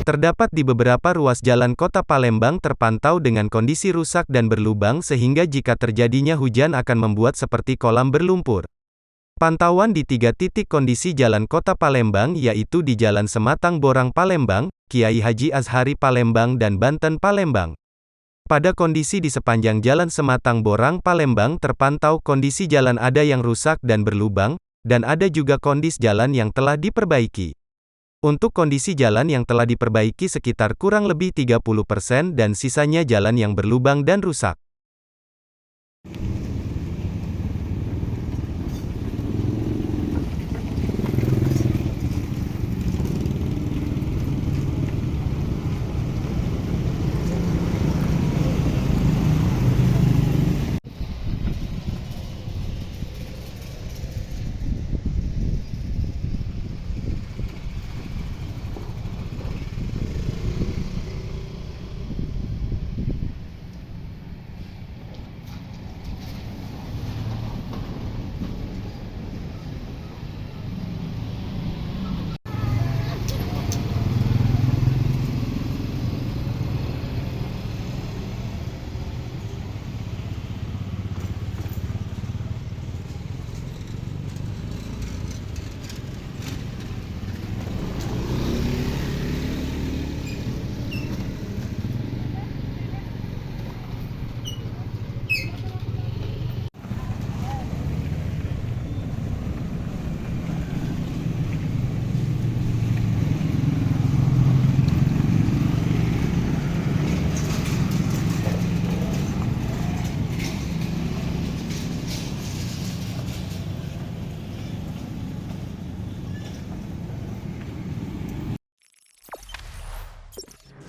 Terdapat di beberapa ruas jalan kota Palembang terpantau dengan kondisi rusak dan berlubang sehingga jika terjadinya hujan akan membuat seperti kolam berlumpur. Pantauan di 3 titik kondisi jalan kota Palembang yaitu di Jalan Sematang Borang Palembang, Kiai Haji Azhari Palembang dan Banten Palembang. Pada kondisi di sepanjang Jalan Sematang Borang Palembang terpantau kondisi jalan ada yang rusak dan berlubang, dan ada juga kondisi jalan yang telah diperbaiki. Untuk kondisi jalan yang telah diperbaiki sekitar kurang lebih 30% dan sisanya jalan yang berlubang dan rusak.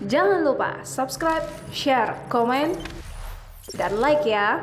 Jangan lupa subscribe, share, komen, dan like ya.